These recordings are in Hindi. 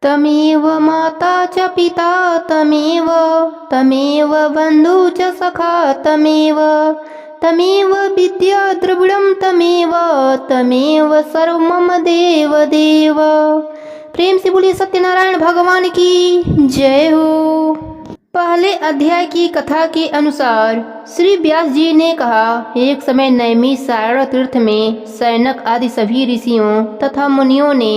तमेव माता च पिता तमेव तमेव बन्धु च सखा तमेव तमेव विद्या द्रविड़ं तमेव तमेव सर्व मम देव देव। प्रेम से बोलिए सत्यनारायण भगवान की जय हो। पहले अध्याय की कथा के अनुसार श्री व्यास जी ने कहा, एक समय नैमिषारण्य तीर्थ में सैनक आदि सभी ऋषियों तथा मुनियों ने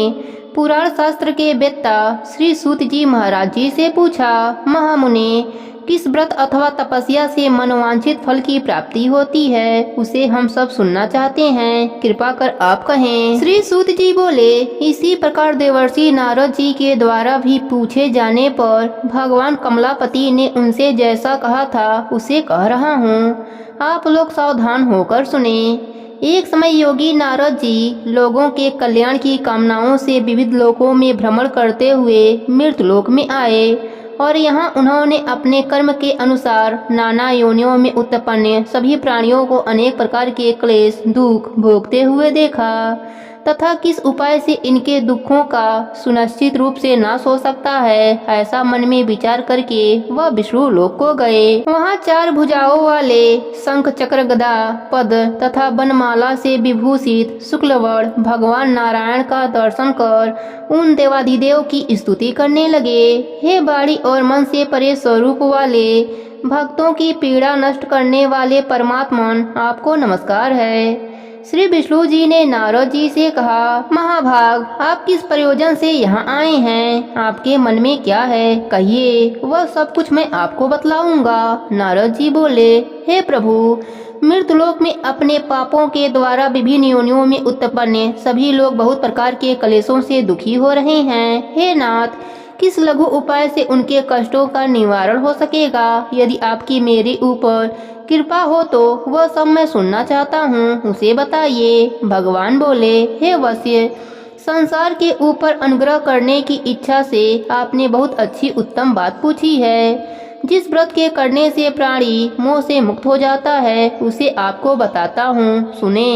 पुराण शास्त्र के वेत्ता श्री सूत जी महाराज जी से पूछा, महामुनि, किस व्रत अथवा तपस्या से मनोवांछित फल की प्राप्ति होती है, उसे हम सब सुनना चाहते हैं, कृपा कर आप कहें। श्री सूत जी बोले, इसी प्रकार देवर्षि नारद जी के द्वारा भी पूछे जाने पर भगवान कमलापति ने उनसे जैसा कहा था उसे कह रहा हूँ, आप लोग सावधान होकर सुने। एक समय योगी नारद जी लोगों के कल्याण की कामनाओं से विविध लोकों में भ्रमण करते हुए मृतलोक में आए और यहाँ उन्होंने अपने कर्म के अनुसार नाना योनियों में उत्पन्न सभी प्राणियों को अनेक प्रकार के क्लेश दुख भोगते हुए देखा तथा किस उपाय से इनके दुखों का सुनिश्चित रूप से नाश हो सकता है, ऐसा मन में विचार करके वह विष्णु लोक को गए। वहाँ 4 भुजाओं वाले शंख चक्र गदा पद तथा बनमाला से विभूषित शुक्लवर्ण भगवान नारायण का दर्शन कर उन देवाधिदेव की स्तुति करने लगे। हे बाड़ी और मन से परे स्वरूप वाले भक्तों की पीड़ा नष्ट करने वाले परमात्मन, आपको नमस्कार है। श्री विष्णु जी ने नारद जी से कहा, महाभाग, आप किस प्रयोजन से यहाँ आए हैं, आपके मन में क्या है, कहिए, वह सब कुछ मैं आपको बतलाऊंगा। नारद जी बोले, हे प्रभु, मृतलोक में अपने पापों के द्वारा विभिन्न योनियों में उत्पन्न सभी लोग बहुत प्रकार के क्लेशों से दुखी हो रहे हैं। हे नाथ, किस लघु उपाय से उनके कष्टों का निवारण हो सकेगा? यदि आपकी मेरे ऊपर कृपा हो तो वह सब मैं सुनना चाहता हूँ, उसे बताइए। भगवान बोले, हे वश्य, संसार के ऊपर अनुग्रह करने की इच्छा से आपने बहुत अच्छी उत्तम बात पूछी है। जिस व्रत के करने से प्राणी मोह से मुक्त हो जाता है उसे आपको बताता हूँ, सुने।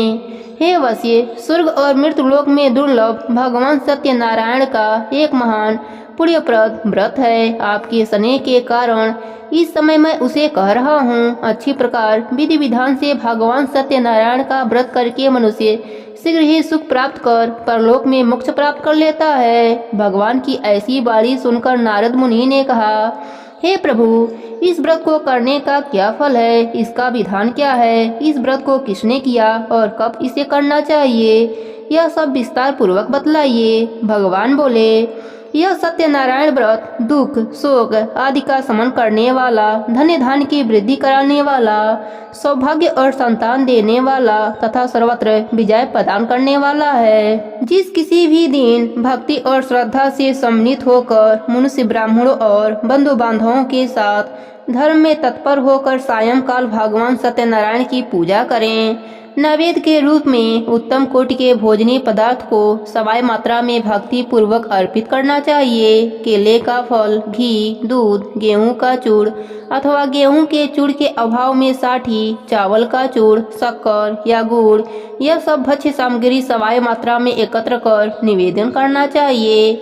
हे वश्य, स्वर्ग और मृतलोक में दुर्लभ भगवान सत्यनारायण का एक महान पुण्यप्रद व्रत है। आपके स्नेह के कारण इस समय मैं उसे कह रहा हूँ। अच्छी प्रकार विधि विधान से भगवान सत्यनारायण का व्रत करके मनुष्य शीघ्र ही सुख प्राप्त कर परलोक में मोक्ष प्राप्त कर लेता है। भगवान की ऐसी बाणी सुनकर नारद मुनि ने कहा, हे प्रभु, इस व्रत को करने का क्या फल है, इसका विधान क्या है, इस व्रत को किसने किया और कब इसे करना चाहिए, यह सब विस्तार पूर्वक बतलाइए। भगवान बोले, यह सत्यनारायण व्रत दुख शोक आदि का शमन करने वाला, धन्य धान्य की वृद्धि कराने वाला, सौभाग्य और संतान देने वाला तथा सर्वत्र विजय प्रदान करने वाला है। जिस किसी भी दिन भक्ति और श्रद्धा से सम्मिलित होकर मनुष्य ब्राह्मणों और बंधु बांधवों के साथ धर्म में तत्पर होकर सायंकाल भगवान सत्यनारायण की पूजा करें, नैवेद्य के रूप में उत्तम कोटि के भोजनीय पदार्थ को सवाई मात्रा में भक्ति पूर्वक अर्पित करना चाहिए। केले का फल, घी, दूध, गेहूं का चूड़ अथवा गेहूं के चूड़ के अभाव में साठी, चावल का चूड़, शक्कर या गुड़, यह सब भक्ष्य सामग्री सवाई मात्रा में एकत्र कर निवेदन करना चाहिए।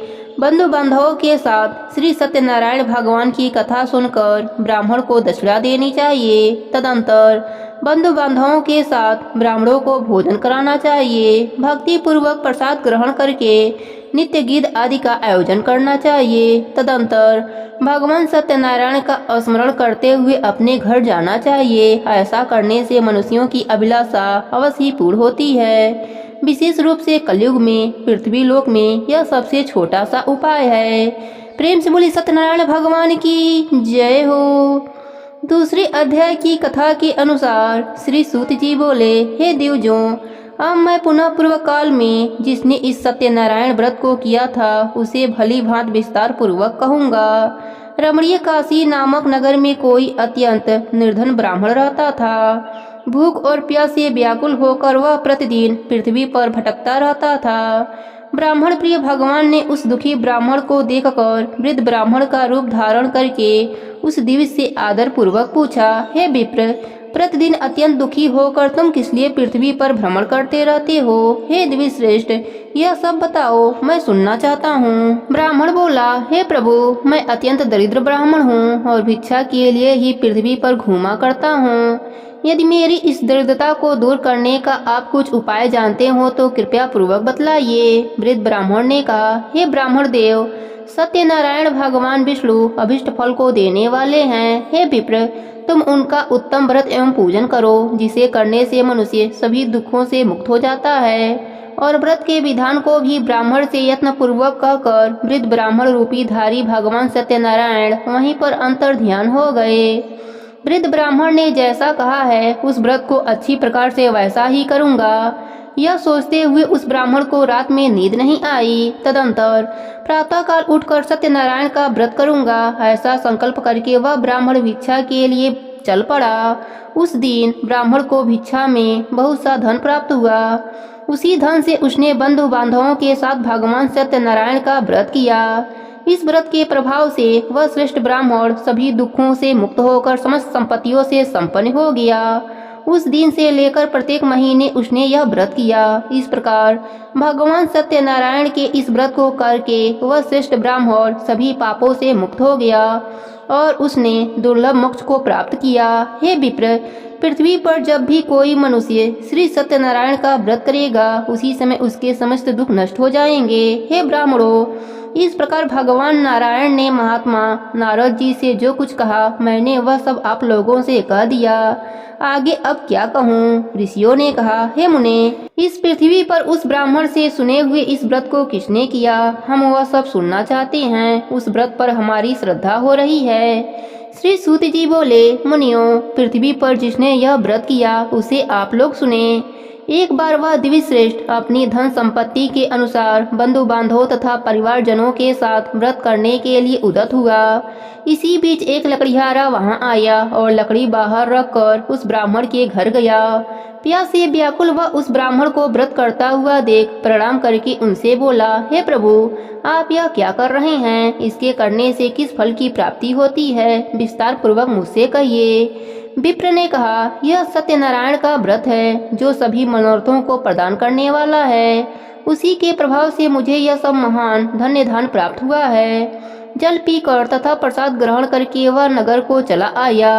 बंधु बांधवों के साथ श्री सत्यनारायण भगवान की कथा सुनकर ब्राह्मण को दक्षिणा देनी चाहिए। तदंतर बंधु बांधवों के साथ ब्राह्मणों को भोजन कराना चाहिए। भक्ति पूर्वक प्रसाद ग्रहण करके नित्य गीत आदि का आयोजन करना चाहिए। तदंतर भगवान सत्यनारायण का स्मरण करते हुए अपने घर जाना चाहिए। ऐसा करने से मनुष्यों की अभिलाषा अवश्य ही पूर्ण होती है। विशेष रूप से कलयुग में पृथ्वी लोक में यह सबसे छोटा सा उपाय है। प्रेम से बोली सत्यनारायण भगवान की जय हो। दूसरे अध्याय की कथा के अनुसार श्री सूत जी बोले, हे देवजों, अब मैं पुनः पूर्व काल में जिसने इस सत्यनारायण व्रत को किया था उसे भली भांति विस्तार पूर्वक कहूँगा। रमणीय काशी नामक नगर में कोई अत्यंत निर्धन ब्राह्मण रहता था। भूख और प्यास से व्याकुल होकर वह प्रतिदिन पृथ्वी पर भटकता रहता था। ब्राह्मण प्रिय भगवान ने उस दुखी ब्राह्मण को देखकर वृद्ध ब्राह्मण का रूप धारण करके उस दिव्य से आदर पूर्वक पूछा, हे विप्र, प्रतिदिन अत्यंत दुखी होकर तुम किस लिए पृथ्वी पर भ्रमण करते रहते हो? हे द्विश्रेष्ठ, यह सब बताओ, मैं सुनना चाहता हूँ। ब्राह्मण बोला, हे प्रभु, मैं अत्यंत दरिद्र ब्राह्मण हूँ और भिक्षा के लिए ही पृथ्वी पर घूमा करता हूँ। यदि मेरी इस दरिद्रता को दूर करने का आप कुछ उपाय जानते हो तो कृपया पूर्वक बतलाइए। वृद्ध ब्राह्मण ने कहा, हे ब्राह्मण देव, सत्यनारायण भगवान विष्णु अभिष्ट फल को देने वाले हैं। हे विप्र, तुम उनका उत्तम व्रत एवं पूजन करो, जिसे करने से मनुष्य सभी दुखों से मुक्त हो जाता है। और व्रत के विधान को भी ब्राह्मण से यत्न पूर्वक कहकर वृद्ध ब्राह्मण रूपी धारी भगवान सत्यनारायण वहीं पर अंतर ध्यान हो गए। वृद्ध ब्राह्मण ने जैसा कहा है उस व्रत को अच्छी प्रकार से वैसा ही करूंगा। यह सोचते हुए उस ब्राह्मण को रात में नींद नहीं आई। तदंतर प्रातःकाल उठकर सत्यनारायण का व्रत करूंगा, ऐसा संकल्प करके वह ब्राह्मण भिक्षा के लिए चल पड़ा। उस दिन ब्राह्मण को भिक्षा में बहुत सा धन प्राप्त हुआ। उसी धन से उसने बंधु बांधवों के साथ भगवान सत्यनारायण का व्रत किया। इस व्रत के प्रभाव से वह श्रेष्ठ ब्राह्मण सभी दुखों से मुक्त होकर समस्त संपत्तियों से संपन्न हो गया। उस दिन से लेकर प्रत्येक महीने उसने यह व्रत किया। इस प्रकार भगवान सत्यनारायण के इस व्रत को करके वह श्रेष्ठ ब्राह्मण सभी पापों से मुक्त हो गया और उसने दुर्लभ मोक्ष को प्राप्त किया। हे विप्र, पृथ्वी पर जब भी कोई मनुष्य श्री सत्यनारायण का व्रत करेगा उसी समय उसके समस्त दुख नष्ट हो जाएंगे। हे ब्राह्मणों, इस प्रकार भगवान नारायण ने महात्मा नारद जी से जो कुछ कहा मैंने वह सब आप लोगों से कह दिया। आगे अब क्या कहूँ? ऋषियों ने कहा, हे मुने, इस पृथ्वी पर उस ब्राह्मण से सुने हुए इस व्रत को किसने किया? हम वह सब सुनना चाहते हैं। उस व्रत पर हमारी श्रद्धा हो रही है। श्री सूत जी बोले, मुनियों, पृथ्वी पर जिसने यह व्रत किया उसे आप लोग सुने। एक बार वह द्विश्रेष्ठ अपनी धन संपत्ति के अनुसार बंधु बांधवों तथा परिवारजनों के साथ व्रत करने के लिए उद्यत हुआ। इसी बीच एक लकड़ीहारा वहां आया और लकड़ी बाहर रखकर उस ब्राह्मण के घर गया। प्यास से व्याकुल वह उस ब्राह्मण को व्रत करता हुआ देख प्रणाम करके उनसे बोला, हे प्रभु, आप यह क्या कर रहे हैं? इसके करने से किस फल की प्राप्ति होती है? विस्तार पूर्वक मुझसे कहिए। विप्र ने कहा, यह सत्यनारायण का व्रत है जो सभी मनोरथों को प्रदान करने वाला है। उसी के प्रभाव से मुझे यह सब महान धन्य दान प्राप्त हुआ है। जल पीकर तथा प्रसाद ग्रहण करके वह नगर को चला आया।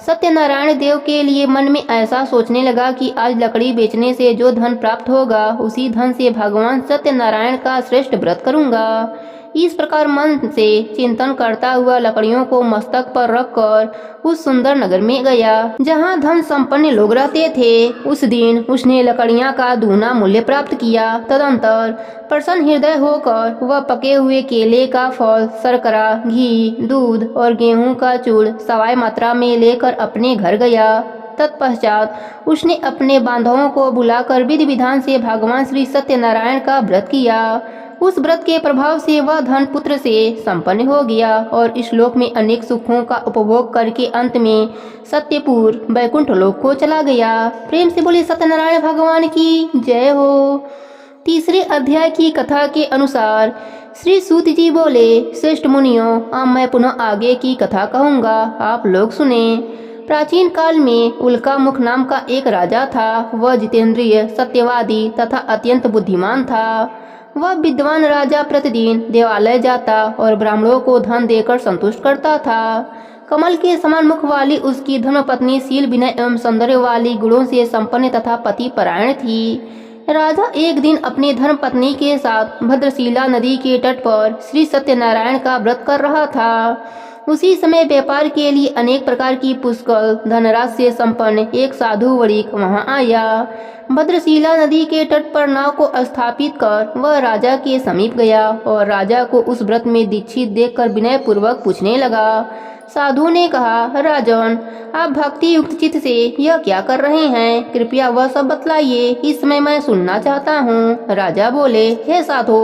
सत्यनारायण देव के लिए मन में ऐसा सोचने लगा कि आज लकड़ी बेचने से जो धन प्राप्त होगा उसी धन से भगवान सत्यनारायण का श्रेष्ठ व्रत करूंगा। इस प्रकार मन से चिंतन करता हुआ लकड़ियों को मस्तक पर रखकर उस सुंदर नगर में गया जहां धन संपन्न लोग रहते थे। उस दिन उसने लकड़ियां का दूना मूल्य प्राप्त किया। तदंतर प्रसन्न हृदय होकर वह पके हुए केले का फल, शर्करा, घी, दूध और गेहूं का चूड़ सवाई मात्रा में लेकर अपने घर गया। तत्पश्चात उसने अपने बांधवों को बुलाकर विधि विधान से भगवान श्री सत्यनारायण का व्रत किया। उस व्रत के प्रभाव से वह धन पुत्र से संपन्न हो गया और इस लोक में अनेक सुखों का उपभोग करके अंत में सत्यपुर वैकुंठ लोक को चला गया। प्रेम से बोले सत्यनारायण भगवान की जय हो। तीसरे अध्याय की कथा के अनुसार श्री सूत जी बोले, श्रेष्ठ मुनियों, अब मैं पुनः आगे की कथा कहूँगा, आप लोग सुने। प्राचीन काल में उल्का मुख नाम का एक राजा था। वह जितेंद्रिय, सत्यवादी तथा अत्यंत बुद्धिमान था। वह विद्वान राजा प्रतिदिन देवालय जाता और ब्राह्मणों को धन देकर संतुष्ट करता था। कमल के समान मुख वाली उसकी धर्मपत्नी शील, विनय एवं सौंदर्य वाली गुणों से संपन्न तथा पति परायण थी। राजा एक दिन अपनी धर्मपत्नी के साथ भद्रशिला नदी के तट पर श्री सत्यनारायण का व्रत कर रहा था। उसी समय व्यापार के लिए अनेक प्रकार की पुष्कल धनराशि से संपन्न एक साधु वणिक वहां आया। भद्रशिला नदी के तट पर नाव को स्थापित कर वह राजा के समीप गया और राजा को उस व्रत में दीक्षित देखकर विनय पूर्वक पूछने लगा। साधु ने कहा, राजन, आप भक्ति युक्त चित्त से यह क्या कर रहे हैं? कृपया वह सब बतलाइए, इस समय मैं सुनना चाहता हूँ। राजा बोले, हे साधु,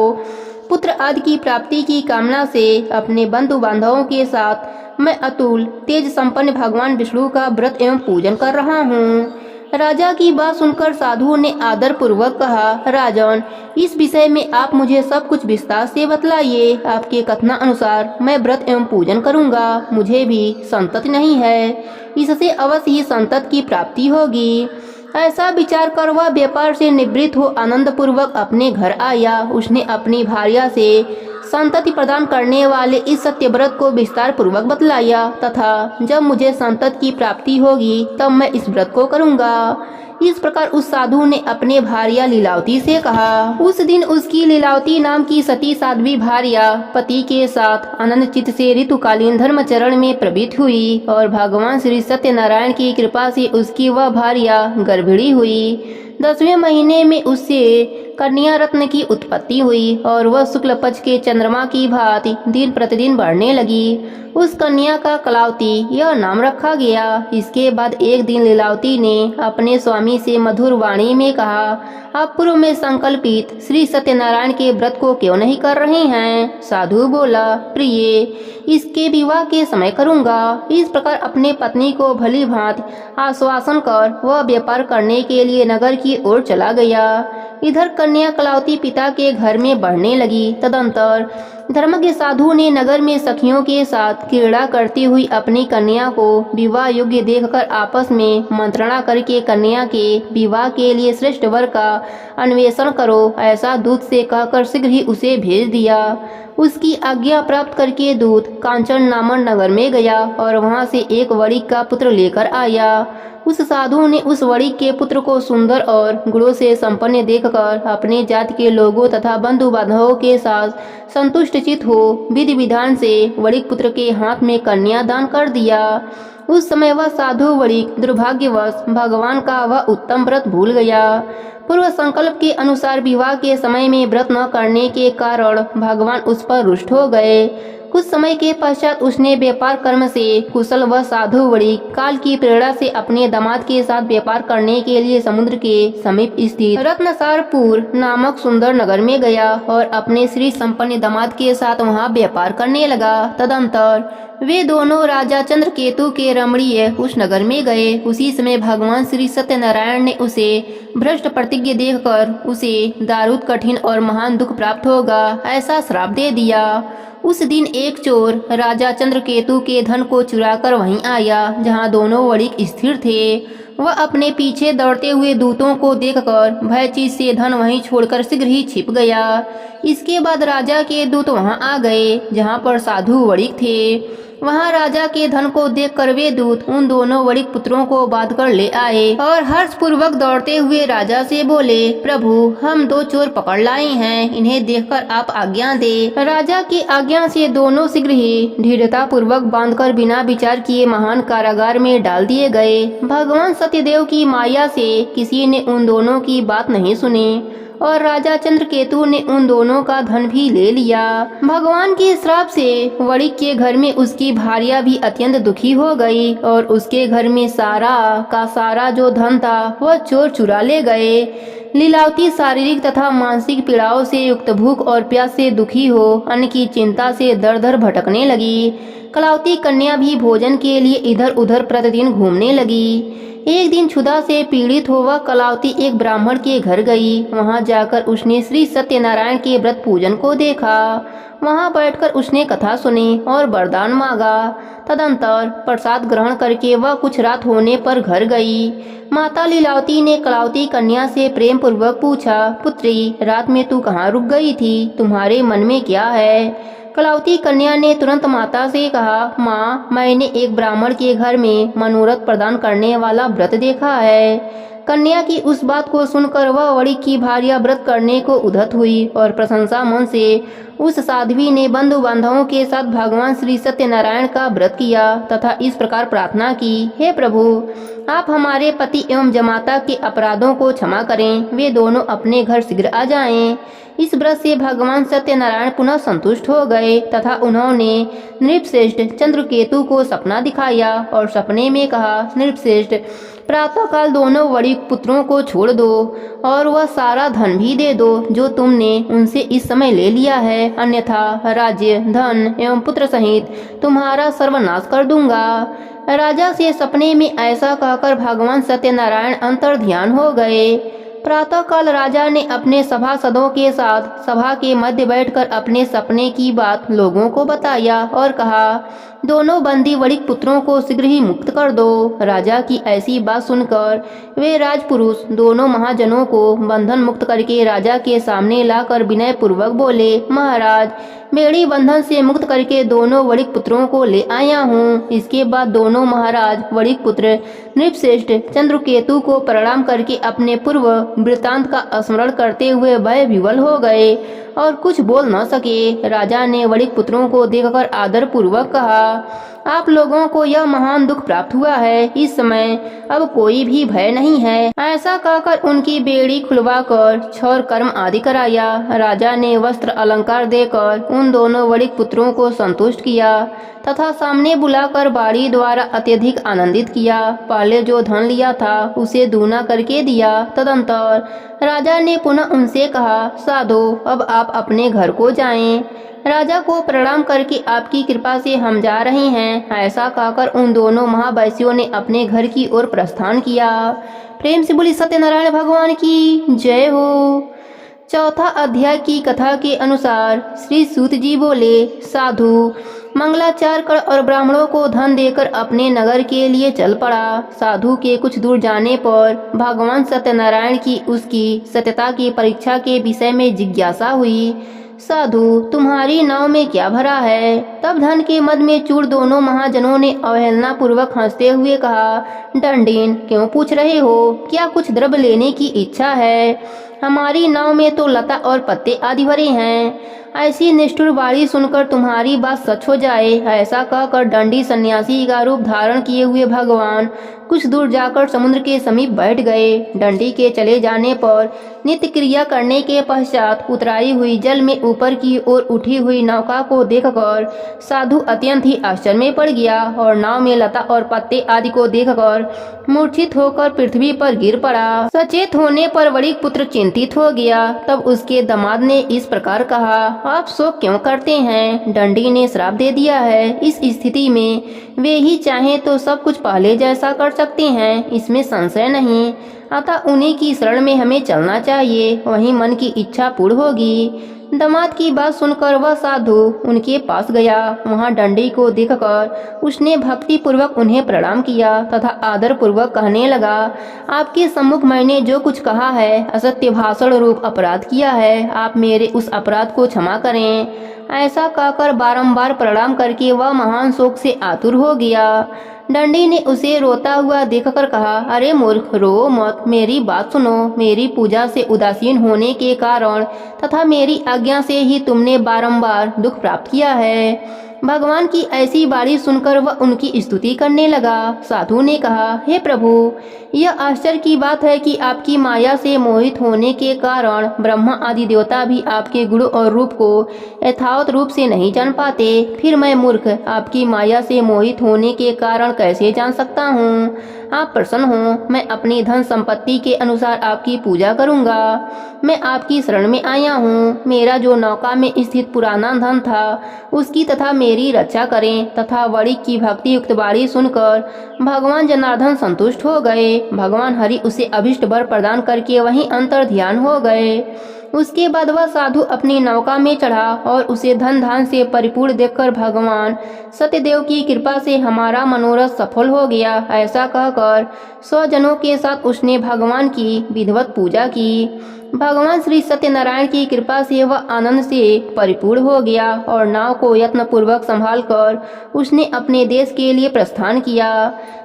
पुत्र आदि की प्राप्ति की कामना से अपने बंधु बांधवों के साथ मैं अतुल तेज संपन्न भगवान विष्णु का व्रत एवं पूजन कर रहा हूँ। राजा की बात सुनकर साधु ने आदर पूर्वक कहा, राजन, इस विषय में आप मुझे सब कुछ विस्तार से बतलाइए। आपके कथना अनुसार मैं व्रत एवं पूजन करूंगा। मुझे भी संतति नहीं है, इससे अवश्य ही संतति की प्राप्ति होगी। ऐसा विचार कर वह व्यापार से निवृत्त हो आनंद पूर्वक अपने घर आया। उसने अपनी भार्या से संतति प्रदान करने वाले इस सत्यव्रत को विस्तार पूर्वक बतलाया तथा जब मुझे संतति की प्राप्ति होगी तब मैं इस व्रत को करूंगा। इस प्रकार उस साधु ने अपने भार्या लीलावती से कहा। उस दिन उसकी लीलावती नाम की सती साध्वी भार्या पति के साथ आनंद चित्त से ऋतुकालीन धर्मचरण में प्रवृत्त हुई और भगवान श्री सत्यनारायण की कृपा से उसकी वह भार्या गर्भिणी हुई। 10वें महीने में उससे कन्या रत्न की उत्पत्ति हुई और वह शुक्ल पक्ष के चंद्रमा की भांति दिन प्रतिदिन बढ़ने लगी। उस कन्या का कलावती यह नाम रखा गया। इसके बाद एक दिन लीलावती ने अपने स्वामी से मधुर वाणी में कहा, आप पूर्व में संकल्पित श्री सत्यनारायण के व्रत को क्यों नहीं कर रहे हैं? साधु बोला, प्रिय, इसके विवाह के समय करूंगा। इस प्रकार अपने पत्नी को भली भांति आश्वासन कर वह व्यापार करने के लिए नगर की ओर चला गया। इधर कन्या कलावती पिता के घर में बढ़ने लगी। तदंतर धर्मज्ञ साधु ने नगर में सखियों के साथ क्रीड़ा करती हुई अपनी कन्या को विवाह योग्य देखकर आपस में मंत्रणा करके कन्या के विवाह के लिए श्रेष्ठ वर का अन्वेषण करो, ऐसा दूत से कहकर शीघ्र ही उसे भेज दिया। उसकी आज्ञा प्राप्त करके दूत कांचन नामक नगर में गया और वहां से एक वणिक का पुत्र लेकर आया। उस साधु ने उस वणिक के पुत्र को सुंदर और गुणों से संपन्न देखकर अपने जाति के लोगों तथा बंधु बांधवों के साथ संतुष्ट चित हो विधि विधान से वणिक पुत्र के हाथ में कन्या दान कर दिया। उस समय वह साधु वणिक दुर्भाग्यवश भगवान का वह उत्तम व्रत भूल गया। पूर्व संकल्प के अनुसार विवाह के समय में व्रत न करने के कारण भगवान उस पर रुष्ट हो गए। कुछ समय के पश्चात उसने व्यापार कर्म से कुशल व साधु वणिक काल की प्रेरणा से अपने दामाद के साथ व्यापार करने के लिए समुद्र के समीप स्थित रत्नसारपुर नामक सुंदर नगर में गया और अपने श्री संपन्न दामाद के साथ वहां व्यापार करने लगा। तदंतर वे दोनों राजा चंद्रकेतु के रमणीय उस नगर में गए। उसी समय भगवान श्री सत्यनारायण ने उसे भ्रष्ट प्रतिज्ञा देखकर उसे दारुद कठिन और महान दुख प्राप्त होगा ऐसा श्राप दे दिया। उस दिन एक चोर राजा चंद्रकेतु के धन को चुराकर वहीं आया जहां दोनों वणिक स्थिर थे। वह अपने पीछे दौड़ते हुए दूतों को देखकर भयचीत से धन वहीं छोड़कर शीघ्र ही छिप गया। इसके बाद राजा के दूत वहां आ गए जहां पर साधु वणिक थे। वहां राजा के धन को देखकर वे दूत उन दोनों वणिक पुत्रों को बांध कर ले आए और हर्ष पूर्वक दौड़ते हुए राजा से बोले, प्रभु, हम 2 चोर पकड़ लाए हैं, इन्हें देखकर आप आज्ञा दे। राजा की आज्ञा से दोनों शीघ्र ही दृढ़ता पूर्वक बांधकर बिना विचार किए महान कारागार में डाल दिए गए। भगवान सत्यदेव की माया से किसी ने उन दोनों की बात नहीं सुनी और राजा चंद्रकेतु ने उन दोनों का धन भी ले लिया। भगवान के श्राप से वणिक के घर में उसकी भार्या भी अत्यंत दुखी हो गई और उसके घर में सारा जो धन था वह चोर चुरा ले गए। लीलावती शारीरिक तथा मानसिक पीड़ाओं से युक्त भूख और प्यास से दुखी हो अन्न की चिंता से दर दर भटकने लगी। कलावती कन्या भी भोजन के लिए इधर उधर प्रतिदिन घूमने लगी। एक दिन क्षुधा से पीड़ित हो वह कलावती एक ब्राह्मण के घर गई। वहां जाकर उसने श्री सत्यनारायण के व्रत पूजन को देखा। वहां बैठकर उसने कथा सुनी और वरदान मांगा। तदंतर प्रसाद ग्रहण करके वह कुछ रात होने पर घर गई। माता लीलावती ने कलावती कन्या से प्रेम पूर्वक पूछा, पुत्री, रात में तू कहाँ रुक गई थी? तुम्हारे मन में क्या है? कलावती कन्या ने तुरंत माता से कहा, माँ, मैंने एक ब्राह्मण के घर में मनोरथ प्रदान करने वाला व्रत देखा है। कन्या की उस बात को सुनकर वह वणिक की भार्या व्रत करने को उद्यत हुई और प्रशंसा मन से उस साध्वी ने बंधु बांधवों के साथ भगवान श्री सत्यनारायण का व्रत किया तथा इस प्रकार प्रार्थना की, हे प्रभु, आप हमारे पति एवं जमाता के अपराधों को क्षमा करें, वे दोनों अपने घर शीघ्र आ जाएं। इस व्रत से भगवान सत्यनारायण पुनः संतुष्ट हो गए तथा उन्होंने नृपश्रेष्ठ चंद्रकेतु को सपना दिखाया और सपने में कहा, नृपश्रेष्ठ, प्रातःकाल दोनों वणिक पुत्रों को छोड़ दो और वह सारा धन भी दे दो जो तुमने उनसे इस समय ले लिया है, अन्यथा राज्य, धन एवं पुत्र सहित तुम्हारा सर्वनाश कर दूंगा। राजा से सपने में ऐसा कहकर भगवान सत्यनारायण अंतर्ध्यान हो गए। प्रातःकाल राजा ने अपने सभासदों के साथ सभा के मध्य बैठकर अपने सपने की बात लोगों को बताया और कहा, दोनों बंदी वणिक पुत्रों को शीघ्र ही मुक्त कर दो। राजा की ऐसी बात सुनकर वे राजपुरुष दोनों महाजनों को बंधन मुक्त करके राजा के सामने लाकर विनय पूर्वक बोले, महाराज, मेरी बंधन से मुक्त करके दोनों वणिक पुत्रों को ले आया हूँ। इसके बाद दोनों महाराज वणिक पुत्र नृपश्रेष्ठ चंद्रकेतु को प्रणाम करके अपने पूर्व वृत्तांत का स्मरण करते हुए भय विवल हो गए और कुछ बोल न सके। राजा ने वणिक पुत्रों को देखकर आदर पूर्वक कहा, आप लोगों को यह महान दुख प्राप्त हुआ है, इस समय अब कोई भी भय नहीं है। ऐसा कहकर उनकी बेड़ी खुलवाकर छौर कर्म आदि कराया। राजा ने वस्त्र अलंकार देकर उन दोनों वणिक पुत्रों को संतुष्ट किया तथा सामने बुलाकर बाड़ी द्वारा अत्यधिक आनंदित किया। पहले जो धन लिया था उसे दूना करके दिया। तदंतर राजा ने पुनः उनसे कहा, साधो, अब आप अपने घर को जाएं। राजा को प्रणाम करके आपकी कृपा से हम जा रहे हैं। ऐसा कहकर उन दोनों महावैश्यों ने अपने घर की ओर प्रस्थान किया। प्रेम से बोली सत्यनारायण भगवान की जय हो। चौथा अध्याय की कथा के अनुसार श्री सूत जी बोले, साधु मंगलाचार कर और ब्राह्मणों को धन देकर अपने नगर के लिए चल पड़ा। साधु के कुछ दूर जाने पर भगवान सत्यनारायण की उसकी सत्यता की परीक्षा के विषय में जिज्ञासा हुई। साधु, तुम्हारी नाव में क्या भरा है? तब धन के मद में चूर दोनों महाजनों ने अवहेलना पूर्वक हंसते हुए कहा, दंडीन, क्यों पूछ रहे हो? क्या कुछ द्रव्य लेने की इच्छा है? हमारी नाव में तो लता और पत्ते आदि भरे हैं। ऐसी निष्ठुर बाणी सुनकर तुम्हारी बात सच हो जाए। ऐसा कहकर दंडी सन्यासी का रूप धारण किए हुए भगवान कुछ दूर जाकर समुद्र के समीप बैठ गए। दंडी के चले जाने पर नित्य क्रिया करने के पश्चात उतराई हुई जल में ऊपर की ओर उठी हुई नौका को देखकर साधु अत्यंत ही आश्चर्य में पड़ गया और नाव में लता और पत्ते आदि को देखकर मूर्छित होकर पृथ्वी पर गिर पड़ा। सचेत होने पर वणिक पुत्र चिंतित हो गया। तब उसके दामाद ने इस प्रकार कहा, आप शोक क्यों करते हैं? दंडी ने श्राप दे दिया है। इस स्थिति में वे ही चाहें तो सब कुछ पहले जैसा कर सकते हैं, इसमें संशय नहीं। अतः उन्हीं की शरण में हमें चलना चाहिए, वहीं मन की इच्छा पूर्ण होगी। दामाद की बात सुनकर वह साधु उनके पास गया। वहां दंडी को देखकर उसने भक्ति पूर्वक उन्हें प्रणाम किया तथा आदर पूर्वक कहने लगा, आपके सम्मुख मैंने जो कुछ कहा है असत्य भाषण रूप अपराध किया है, आप मेरे उस अपराध को क्षमा करें। ऐसा कहकर बारंबार प्रणाम करके वह महान शोक से आतुर हो गया। दंडी ने उसे रोता हुआ देखकर कहा, अरे मूर्ख, रो मत, मेरी बात सुनो। मेरी पूजा से उदासीन होने के कारण तथा मेरी आज्ञा से ही तुमने बारंबार दुख प्राप्त किया है। भगवान की ऐसी बाणी सुनकर वह उनकी स्तुति करने लगा। साधु ने कहा, हे प्रभु, यह आश्चर्य की बात है कि आपकी माया से मोहित होने के कारण ब्रह्मा आदि देवता भी आपके गुण और रूप को यथावत रूप से नहीं जान पाते। फिर मैं मूर्ख आपकी माया से मोहित होने के कारण कैसे जान सकता हूँ? आप प्रसन्न हो, मैं अपनी धन संपत्ति के अनुसार आपकी पूजा करूँगा। मैं आपकी शरण में आया हूँ। मेरा जो नौका में स्थित पुराना धन था उसकी तथा मेरी रक्षा करें। तथा वणिक की भक्ति युक्त बाणी सुनकर भगवान जनार्दन संतुष्ट हो गए। भगवान हरि उसे अभिष्ट वर प्रदान करके वहीं अंतर्ध्यान हो गए। उसके बाद वह साधु अपनी नौका में चढ़ा और उसे धन धान से परिपूर्ण देखकर भगवान सत्यदेव की कृपा से हमारा मनोरथ सफल हो गया। ऐसा कहकर 100 जनों के साथ उसने भगवान की विधिवत पूजा की। भगवान श्री सत्यनारायण की कृपा से वह आनंद से परिपूर्ण हो गया और नाव को यत्न पूर्वक संभाल कर उसने अपने देश के लिए प्रस्थान किया।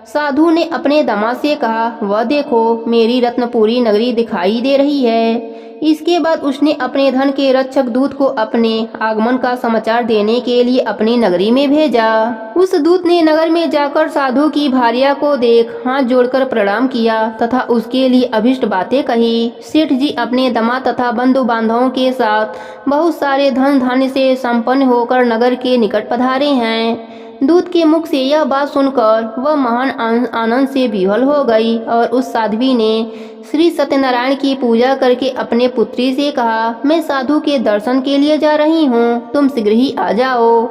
साधु ने अपने दामाद से कहा, वह देखो, मेरी रत्नपुरी नगरी दिखाई दे रही है। इसके बाद उसने अपने धन के रक्षक दूत को अपने आगमन का समाचार देने के लिए अपनी नगरी में भेजा। उस दूत ने नगर में जाकर साधु की भार्या को देख हाथ जोड़कर प्रणाम किया तथा उसके लिए अभिष्ट बातें कही। सेठ जी अपने दामाद तथा बंधु बांधवों के साथ बहुत सारे धन धान्य से संपन्न होकर नगर के निकट पधारे हैं। दूत के मुख से यह बात सुनकर वह महान आनंद से विह्वल हो गई और उस साध्वी ने श्री सत्यनारायण की पूजा करके अपने पुत्री से कहा, मैं साधु के दर्शन के लिए जा रही हूँ, तुम शीघ्र ही आ जाओ।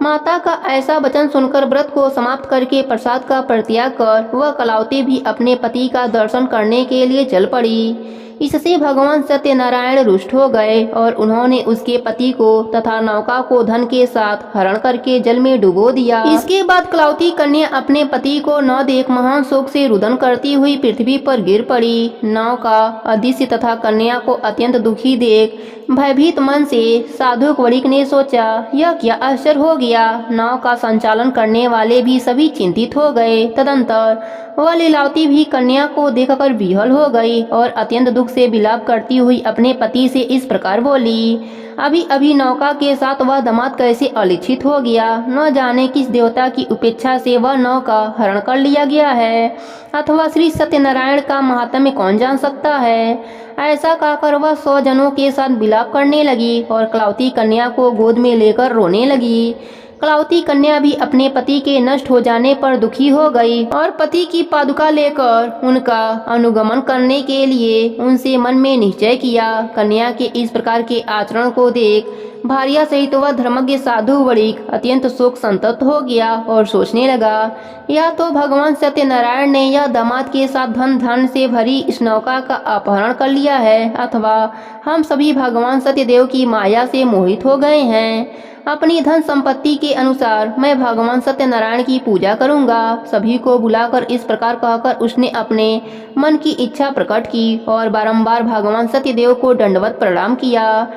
माता का ऐसा वचन सुनकर व्रत को समाप्त करके प्रसाद का परित्याग कर वह कलावती भी अपने पति का दर्शन करने के लिए चल पड़ी। इससे भगवान सत्यनारायण रुष्ट हो गए और उन्होंने उसके पति को तथा नौका को धन के साथ हरण करके जल में डुबो दिया। इसके बाद कलावती कन्या अपने पति को न देख महान शोक से रुदन करती हुई पृथ्वी पर गिर पड़ी। नौका अदिति तथा कन्या को अत्यंत दुखी देख भयभीत मन से साधु वणिक ने सोचा, यह क्या आश्चर्य हो गया। नाव का संचालन करने वाले भी सभी चिंतित हो गए। तदंतर वह लीलावती भी कन्या को देखकर विह्वल हो गई और अत्यंत दुख से विलाप करती हुई अपने पति से इस प्रकार बोली, अभी अभी नौका के साथ वह दामाद कैसे अलिखित हो गया। न जाने किस देवता की उपेक्षा से वह नौका हरण कर लिया गया है, अथवा श्री सत्यनारायण का महात्म्य कौन जान सकता है। ऐसा कहकर वह 100 जनों के साथ विलाप करने लगी और कलावती कन्या को गोद में लेकर रोने लगी। कलावती कन्या भी अपने पति के नष्ट हो जाने पर दुखी हो गई और पति की पादुका लेकर उनका अनुगमन करने के लिए उनसे मन में निश्चय किया। कन्या के इस प्रकार के आचरण को देख भार्या सहित वह धर्मज्ञ साधु वणिक अत्यंत शोक संतप्त हो गया और सोचने लगा, या तो भगवान सत्यनारायण ने यह दामाद के साथ धन धन से भरी इस नौका का अपहरण कर लिया है, अथवा हम सभी भगवान सत्यदेव की माया से मोहित हो गए हैं। अपनी धन संपत्ति के अनुसार मैं भगवान सत्यनारायण की पूजा करूंगा। सभी को बुलाकर इस प्रकार कहकर उसने अपने मन की इच्छा प्रकट की और बारंबार भगवान सत्यदेव को दंडवत प्रणाम किया।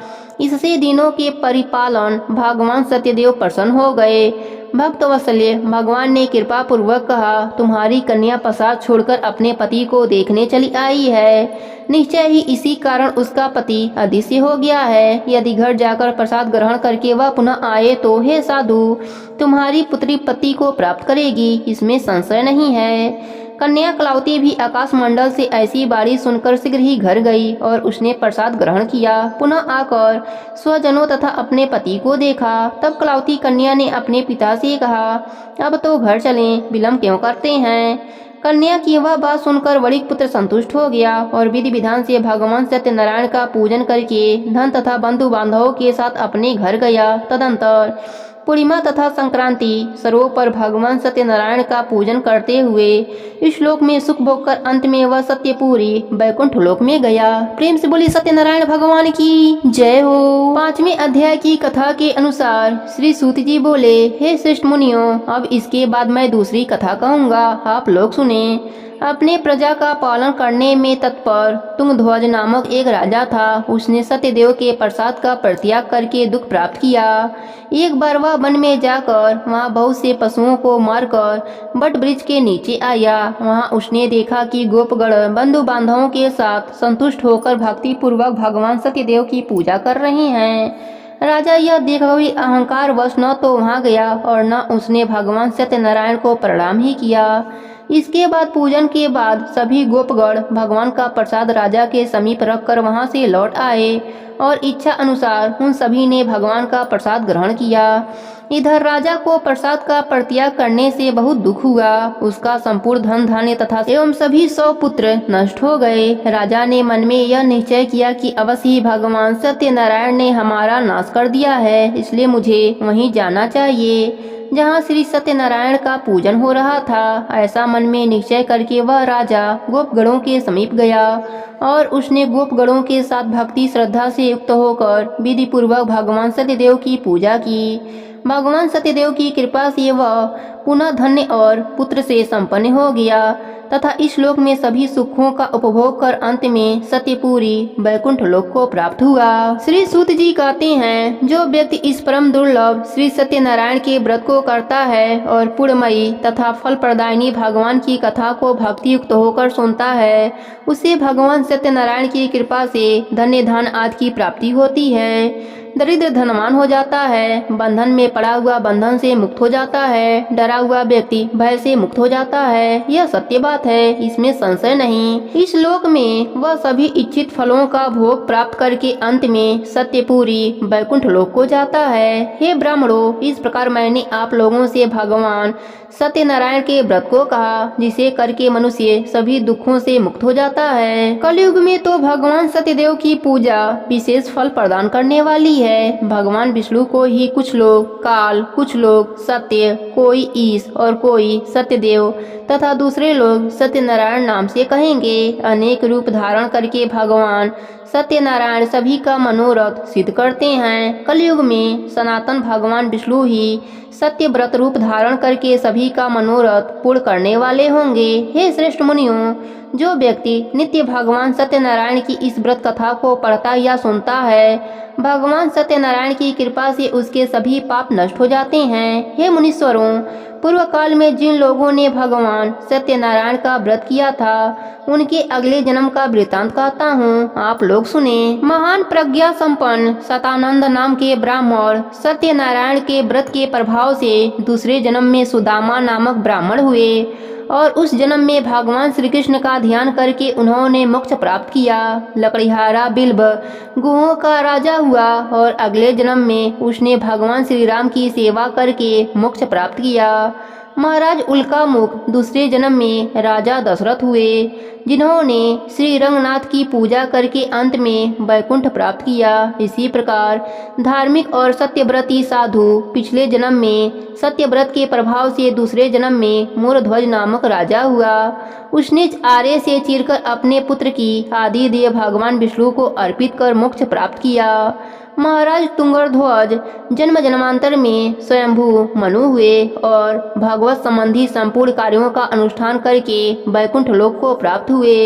इससे दिनों के परिपालन भगवान सत्यदेव प्रसन्न हो गए। भक्त वत्सल्य भगवान ने कृपा पूर्वक कहा, तुम्हारी कन्या प्रसाद छोड़कर अपने पति को देखने चली आई है। निश्चय ही इसी कारण उसका पति अदृश्य हो गया है। यदि घर जाकर प्रसाद ग्रहण करके वह पुनः आए तो हे साधु, तुम्हारी पुत्री पति को प्राप्त करेगी, इसमें संशय नहीं है। कन्या कलावती भी आकाश मंडल से ऐसी बारी सुनकर शीघ्र ही घर गई और उसने प्रसाद ग्रहण किया। पुनः आकर स्वजनों तथा अपने पति को देखा। तब कलावती कन्या ने अपने पिता से कहा, अब तो घर चलें, विलम्ब क्यों करते हैं। कन्या की वह बात सुनकर वणिक पुत्र संतुष्ट हो गया और विधि विधान से भगवान सत्यनारायण का पूजन करके धन तथा बंधु बांधवों के साथ अपने घर गया। तदंतर पूर्णिमा तथा संक्रांति सर्वों पर भगवान सत्यनारायण का पूजन करते हुए इस लोक में सुख भोग कर अंत में वह सत्यपुरी बैकुंठ लोक में गया। प्रेम से बोली सत्यनारायण भगवान की जय हो। 5वें अध्याय की कथा के अनुसार श्री सूत जी बोले, हे श्रेष्ठ मुनियों, अब इसके बाद मैं दूसरी कथा कहूँगा, आप लोग सुने। अपने प्रजा का पालन करने में तत्पर तुंगध्वज नामक एक राजा था। उसने सत्यदेव के प्रसाद का परित्याग करके दुख प्राप्त किया। एक बार वह वन में जाकर वहां बहुत से पशुओं को मारकर बट वृक्ष के नीचे आया। वहां उसने देखा कि गोपगण बंधु बांधवों के साथ संतुष्ट होकर भक्ति पूर्वक भगवान सत्यदेव की पूजा कर रहे हैं। राजा यह देखकर हुई अहंकार वश न तो वहां गया और न उसने भगवान सत्यनारायण को प्रणाम ही किया। इसके बाद पूजन के बाद सभी गोपगण भगवान का प्रसाद राजा के समीप रखकर वहां से लौट आए और इच्छा अनुसार उन सभी ने भगवान का प्रसाद ग्रहण किया। इधर राजा को प्रसाद का परित्याग करने से बहुत दुख हुआ। उसका संपूर्ण धन धान्य तथा एवं सभी 100 पुत्र नष्ट हो गए। राजा ने मन में यह निश्चय किया कि अवश्य ही भगवान सत्यनारायण ने हमारा नाश कर दिया है, इसलिए मुझे वहीं जाना चाहिए जहाँ श्री सत्यनारायण का पूजन हो रहा था। ऐसा मन में निश्चय करके वह राजा गोपगणों के समीप गया और उसने गोपगणों के साथ भक्ति श्रद्धा से युक्त होकर विधि पूर्वक भगवान सत्यदेव की पूजा की। भगवान सत्यदेव की कृपा से वह पुनः धन्य और पुत्र से संपन्न हो गया तथा इस लोक में सभी सुखों का उपभोग कर अंत में सत्यपुरी बैकुंठ लोक को प्राप्त हुआ। श्री सूत जी कहते हैं, जो व्यक्ति इस परम दुर्लभ श्री सत्यनारायण के व्रत को करता है और पुण्यमयी तथा फल प्रदायिनी भगवान की कथा को भक्ति युक्त होकर सुनता है, उसे भगवान सत्यनारायण की कृपा से धन्य धन आदि की प्राप्ति होती है। दरिद्र धनवान हो जाता है, बंधन में पड़ा हुआ बंधन से मुक्त हो जाता है, डरा हुआ व्यक्ति भय से मुक्त हो जाता है। यह सत्य बात है, इसमें संशय नहीं। इस लोक में वह सभी इच्छित फलों का भोग प्राप्त करके अंत में सत्यपुरी वैकुंठ लोक को जाता है। हे ब्राह्मणों, इस प्रकार मैंने आप लोगों से भगवान सत्यनारायण के व्रत को कहा, जिसे करके मनुष्य सभी दुखों से मुक्त हो जाता है। कलयुग में तो भगवान सत्यदेव की पूजा विशेष फल प्रदान करने वाली है। भगवान विष्णु को ही कुछ लोग काल, कुछ लोग सत्य, कोई ईश और कोई सत्यदेव तथा दूसरे लोग सत्यनारायण नाम से कहेंगे। अनेक रूप धारण करके भगवान सत्यनारायण सभी का मनोरथ सिद्ध करते हैं। कलयुग में सनातन भगवान विष्णु ही सत्य व्रत रूप धारण करके सभी का मनोरथ पूर्ण करने वाले होंगे। हे श्रेष्ठ मुनियों, जो व्यक्ति नित्य भगवान सत्यनारायण की इस व्रत कथा को पढ़ता या सुनता है, भगवान सत्यनारायण की कृपा से उसके सभी पाप नष्ट हो जाते हैं। हे मुनीश्वरों, पूर्व काल में जिन लोगों ने भगवान सत्यनारायण का व्रत किया था, उनके अगले जन्म का वृतांत कहता हूँ, आप लोग सुने। महान प्रज्ञा संपन्न सतानंद नाम के ब्राह्मण सत्यनारायण के व्रत के प्रभाव से दूसरे जन्म में सुदामा नामक ब्राह्मण हुए और उस जन्म में भगवान श्री कृष्ण का ध्यान करके उन्होंने मोक्ष प्राप्त किया। लकड़ीहारा बिल्व गुहों का राजा हुआ और अगले जन्म में उसने भगवान श्री राम की सेवा करके मोक्ष प्राप्त किया। महाराज उल्कामुख दूसरे जन्म में राजा दशरथ हुए, जिन्होंने श्री रंगनाथ की पूजा करके अंत में वैकुंठ प्राप्त किया। इसी प्रकार धार्मिक और सत्यव्रती साधु पिछले जन्म में सत्यव्रत के प्रभाव से दूसरे जन्म में मूरध्वज नामक राजा हुआ। उसने आरे से चीरकर अपने पुत्र की आदि देव भगवान विष्णु को अर्पित कर मोक्ष प्राप्त किया। महाराज तुंगरध्वज जन्म जन्मांतर में स्वयंभू मनु हुए और भगवत संबंधी संपूर्ण कार्यों का अनुष्ठान करके वैकुंठ लोक को प्राप्त हुए।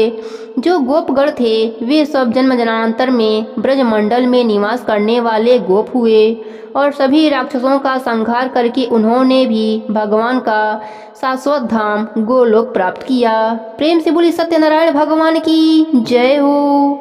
जो गोपगण थे वे सब जन्म जन्मांतर में ब्रजमंडल में निवास करने वाले गोप हुए और सभी राक्षसों का संहार करके उन्होंने भी भगवान का शाश्वत धाम गोलोक प्राप्त किया। प्रेम से बोली सत्यनारायण भगवान की जय हो।